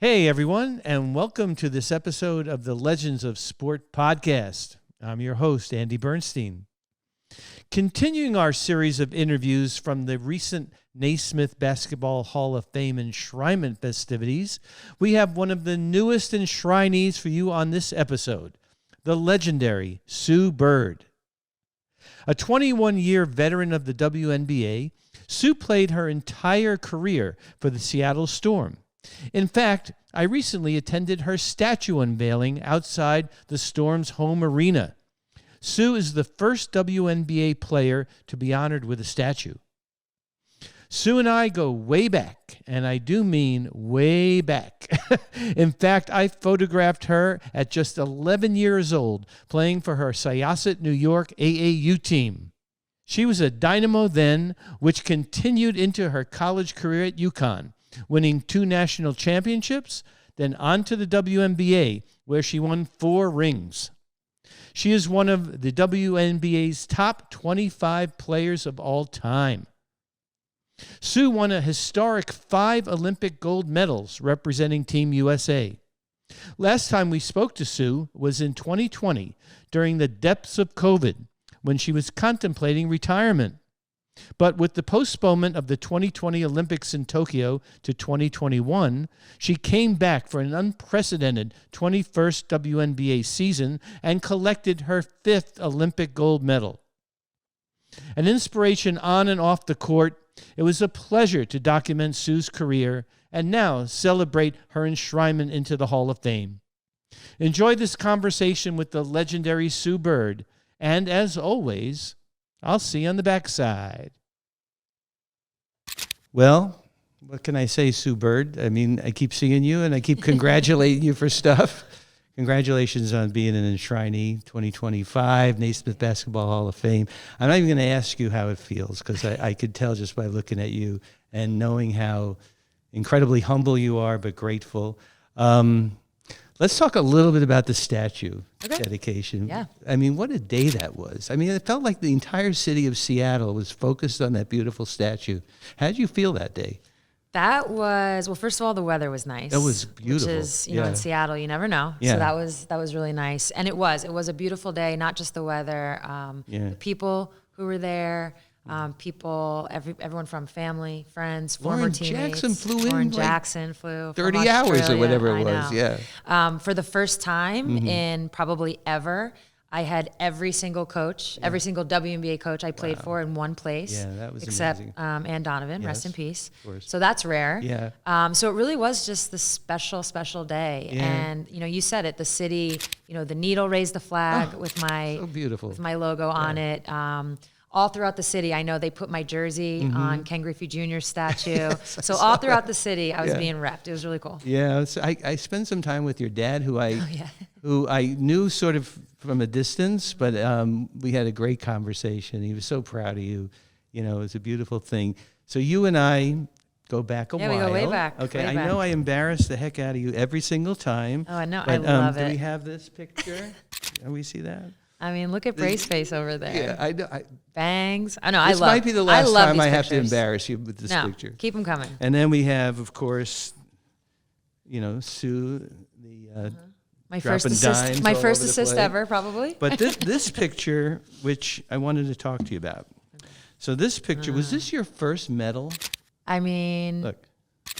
Hey, everyone, and welcome to this episode of the Legends of Sport podcast. I'm your host, Andy Bernstein. Continuing our series of interviews from the recent Naismith Basketball Hall of Fame enshrinement festivities, we have one of the newest enshrinees for you on this episode, the legendary Sue Bird. A 21-year veteran of the WNBA, Sue played her entire career for the Seattle Storm. In fact, I recently attended her statue unveiling outside the Storm's home arena. Sue is the first WNBA player to be honored with a statue. Sue and I go way back, and I do mean way back. In fact, I photographed her at just 11 years old, playing for her Syosset, New York AAU team. She was a dynamo then, which continued into her college career at UConn, winning 2 national championships, then on to the WNBA, where she won 4 rings. She is one of the WNBA's top 25 players of all time. Sue won a historic 5 Olympic gold medals representing Team USA. Last time we spoke to Sue was in 2020, during the depths of COVID, when she was contemplating retirement. But with the postponement of the 2020 Olympics in Tokyo to 2021, she came back for an unprecedented 21st WNBA season and collected her 5th Olympic gold medal. An inspiration on and off the court, it was a pleasure to document Sue's career and now celebrate her enshrinement into the Hall of Fame. Enjoy this conversation with the legendary Sue Bird, and as always, I'll see you on the backside. Well, what can I say, Sue Bird? I mean, I keep seeing you and I keep congratulating you for stuff. Congratulations on being an enshrinee, 2025, Naismith Basketball Hall of Fame. I'm not even going to ask you how it feels, because I could tell just by looking at you and knowing how incredibly humble you are, but grateful. Let's talk a little bit about the statue dedication. Yeah. I mean, what a day that was. I mean, it felt like the entire city of Seattle was focused on that beautiful statue. How did you feel that day? That was, well, first of all, the weather was nice. That was beautiful. Which is, you know, in Seattle, you never know. Yeah. So that was really nice. And it was a beautiful day, not just the weather, the people who were there, everyone from family, friends, former teammates. Jackson flew in. Lauren Jackson flew 30 from hours Australia. or whatever it I was, know. yeah. For the first time in probably ever, I had every single coach, every single WNBA coach I played for in one place. Yeah, that was except amazing. Ann Donovan, Yes, rest in peace. of course. So that's rare. Yeah. So it really was just this special day. Yeah. And, you know, you said it, the city, you know, the needle raised the flag with my so beautiful. with my logo on it. All throughout the city, I know they put my jersey on Ken Griffey Jr.'s statue. So all throughout the city, I was being repped. It was really cool. Yeah, I spent some time with your dad, who I knew sort of from a distance, but we had a great conversation. He was so proud of you. You know, it was a beautiful thing. So you and I go back a while. Yeah, we go way back. Okay, way I back. know I embarrass the heck out of you every single time. Oh, I know. But, I love do it. we have this picture? Can we see that? I mean, look at Bray's face over there. Yeah, I know. Bangs. I know. I love. This might be the last love time these I have to pictures. embarrass you with this No, picture. keep them coming. And then we have, of course, you know, Sue, the My dropping first dimes assist. My all first over the assist plate. ever, probably. But this picture, which I wanted to talk to you about. So this picture, was this your first medal? I mean, Look.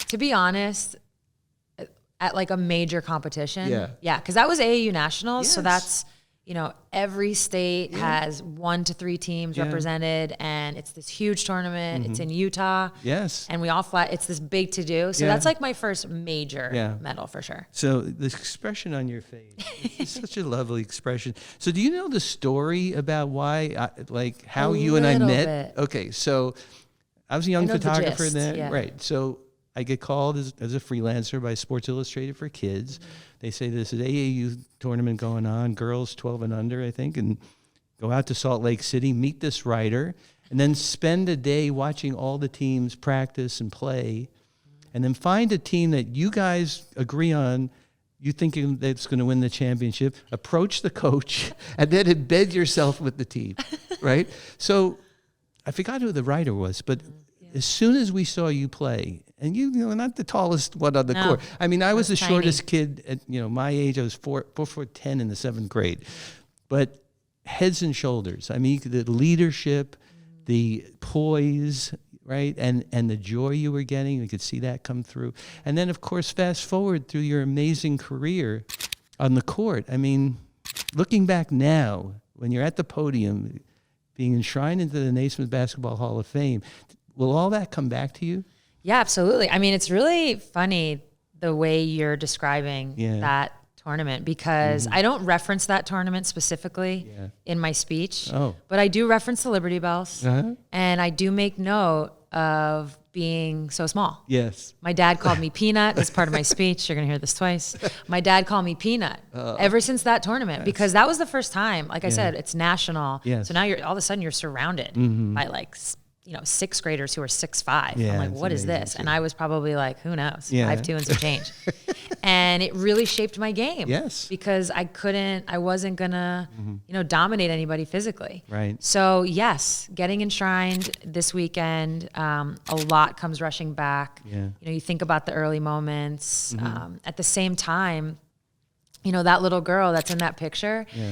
to be honest, at like a major competition. Yeah. Yeah, because that was AAU Nationals. So Yes. that's, you know, every state has 1 to 3 teams represented, and it's this huge tournament. It's in Utah. Yes. And we all fly. It's this big to do. So Yeah. that's like my first major Yeah. medal for sure. So the expression on your face, it's such a lovely expression. So do you know the story about why, like how A you and I little met? bit. Okay, so I was a young know the photographer gist, then, yeah. right? So I get called as a freelancer by Sports Illustrated for kids. They say this is AAU tournament going on, girls 12 and under, I think, and go out to Salt Lake City, meet this writer, and then spend a day watching all the teams practice and play, and then find a team that you guys agree on, you think that's going to win the championship, approach the coach, and then embed yourself with the team, right? So I forgot who the writer was, but as soon as we saw you play, And you know, not the tallest one on the court. I mean, I was the shortest kid at, my age. I was 4'10" in the 7th grade. But heads and shoulders. I mean, the leadership, the poise, right? And the joy you were getting, you could see that come through. And then, of course, fast forward through your amazing career on the court. I mean, looking back now, when you're at the podium, being enshrined into the Naismith Basketball Hall of Fame, will all that come back to you? Yeah, absolutely. I mean, it's really funny the way you're describing that tournament, because I don't reference that tournament specifically in my speech, but I do reference the Liberty Bells, and I do make note of being so small. Yes. My dad called me Peanut as part of my speech. You're going to hear this twice. My dad called me Peanut ever since that tournament, because that was the first time, like I said, it's national. Yes. So now all of a sudden you're surrounded by like, 6th graders who are 6'5". I'm like, what is this? And I was probably like, who knows? 5'2" and some change. And it really shaped my game. Yes. Because I wasn't gonna, dominate anybody physically. Right. So yes, getting enshrined this weekend, a lot comes rushing back. Yeah. You think about the early moments. At the same time, that little girl that's in that picture. Yeah.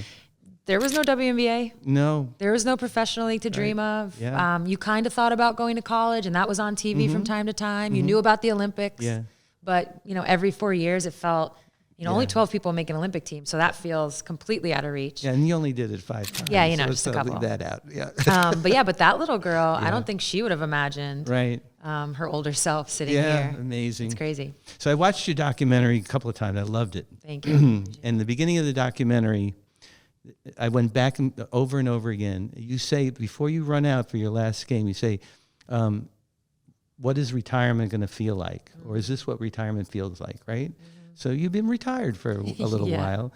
There was no WNBA. No. There was no professional league to dream of. Yeah. You kind of thought about going to college, and that was on TV from time to time. You knew about the Olympics. Yeah. But, every 4 years it felt, only 12 people make an Olympic team. So that feels completely out of reach. Yeah, and you only did it 5 times. Yeah, so just a couple. Leave that out. Yeah. But that little girl, I don't think she would have imagined her older self sitting here. Yeah, amazing. It's crazy. So I watched your documentary a couple of times. I loved it. Thank you. And the beginning of the documentary, I went back over and over again. You say, before you run out for your last game, you say, what is retirement going to feel like? Or is this what retirement feels like, right? So you've been retired for a little while.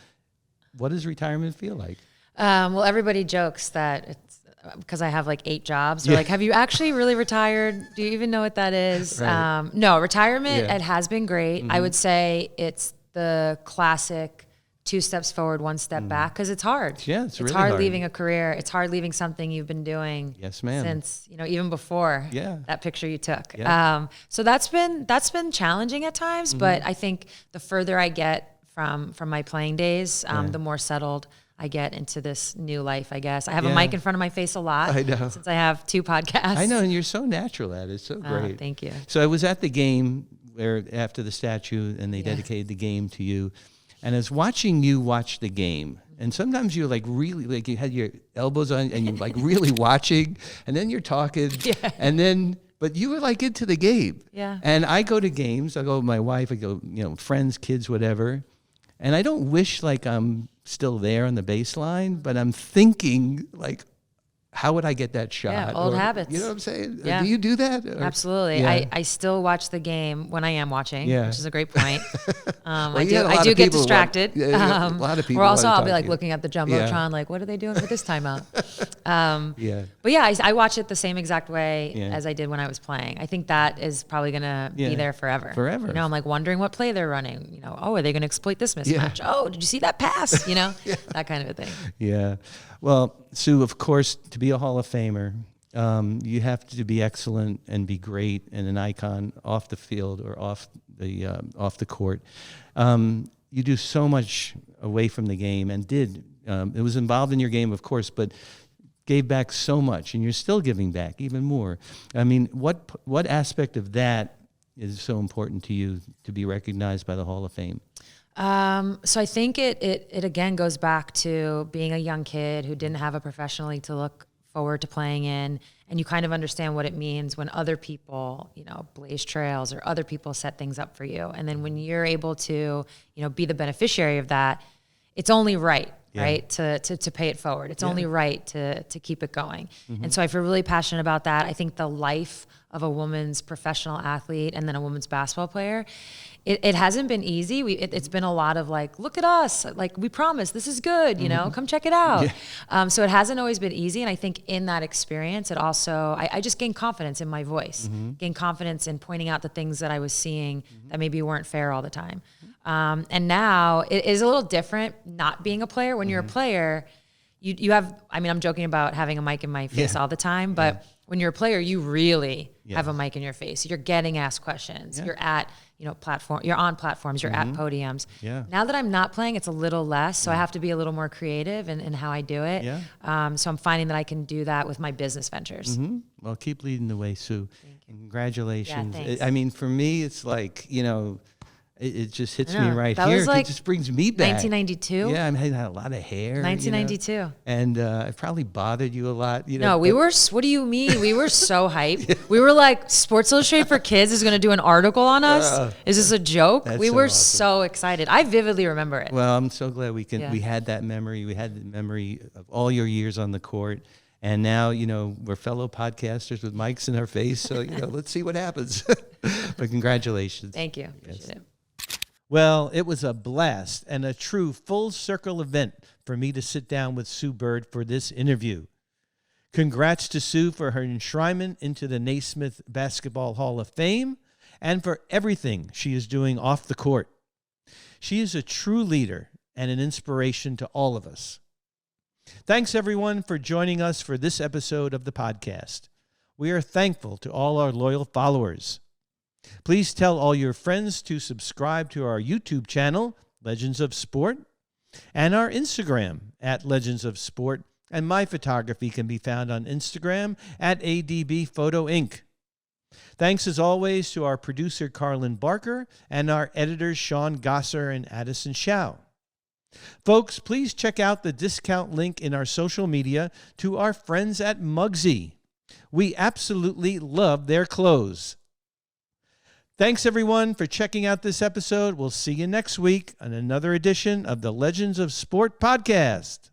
What does retirement feel like? Well, everybody jokes that it's because I have like 8 jobs. They're like, have you actually really retired? Do you even know what that is? Right. No, retirement, it has been great. I would say it's the classic 2 steps forward, 1 step back, because it's hard. Yeah, it's really hard leaving a career. It's hard leaving something you've been doing. Yes, ma'am. Since even before that picture you took. Yeah. So that's been challenging at times, but I think the further I get from my playing days, the more settled I get into this new life. I guess I have a mic in front of my face a lot. I know, since I have 2 podcasts. I know, and you're so natural at it. It's so great. Thank you. So I was at the game where after the statue, and they dedicated the game to you. And I was watching you watch the game, and sometimes you're like really, like you had your elbows on and you're like really watching, and then you're talking, but you were like into the game. Yeah. And I go to games, I go with my wife, I go, friends, kids, whatever. And I don't wish like I'm still there on the baseline, but I'm thinking like, how would I get that shot? Yeah, old habits. You know what I'm saying? Yeah. Do you do that? Or? Absolutely. Yeah. I still watch the game when I am watching, which is a great point. Well, I do get distracted. A lot of people. Or also I'll be like looking at the Jumbotron, like, what are they doing for this timeout? But I watch it the same exact way as I did when I was playing. I think that is probably going to be there forever. Forever. I'm like wondering what play they're running. Are they going to exploit this mismatch? Oh, did you see that pass? That kind of a thing. Yeah. Well, Sue, of course, to be a Hall of Famer, you have to be excellent and be great and an icon off the field or off the court. You do so much away from the game and it was involved in your game, of course, but gave back so much, and you're still giving back even more. I mean, what aspect of that is so important to you to be recognized by the Hall of Fame? So I think it again goes back to being a young kid who didn't have a professional league to look forward to playing in, and you kind of understand what it means when other people, blaze trails or other people set things up for you. And then when you're able to, be the beneficiary of that, it's only right, right, to pay it forward. It's only right to keep it going. And so I feel really passionate about that. I think the life of a woman's professional athlete and then a woman's basketball player, it hasn't been easy. It's been a lot of like, look at us, like we promise this is good, come check it out. So it hasn't always been easy. And I think in that experience, it also, I just gained confidence in my voice, gained confidence in pointing out the things that I was seeing that maybe weren't fair all the time. And now it is a little different not being a player. When you're a player, you have, I mean, I'm joking about having a mic in my face all the time, but when you're a player, you really have a mic in your face. You're getting asked questions. You're at, you're on platforms, you're at podiums. Now that I'm not playing, it's a little less. So I have to be a little more creative in how I do it. So I'm finding that I can do that with my business ventures. Well, keep leading the way, Sue. And congratulations. thanks. I mean, for me, it's like, it just hits me right That here. was like it just brings me back. 1992. Yeah, I had a lot of hair. 1992. And it probably bothered you a lot. No, we were, what do you mean? We were so hyped. We were like, Sports Illustrated for Kids is going to do an article on us. Is this a joke? We were so excited. I vividly remember it. Well, I'm so glad we had that memory. We had the memory of all your years on the court. And now, we're fellow podcasters with mics in our face. So, let's see what happens. But congratulations. Thank you. Appreciate it. Well, it was a blast and a true full circle event for me to sit down with Sue Bird for this interview. Congrats to Sue for her enshrinement into the Naismith Basketball Hall of Fame and for everything she is doing off the court. She is a true leader and an inspiration to all of us. Thanks, everyone, for joining us for this episode of the podcast. We are thankful to all our loyal followers. Please tell all your friends to subscribe to our YouTube channel, Legends of Sport, and our Instagram at Legends of Sport, and my photography can be found on Instagram at ADB Photo Inc. Thanks as always to our producer Carlin Barker and our editors Sean Gosser and Addison Shao. Folks, please check out the discount link in our social media to our friends at Mugsy. We absolutely love their clothes. Thanks, everyone, for checking out this episode. We'll see you next week on another edition of the Legends of Sport podcast.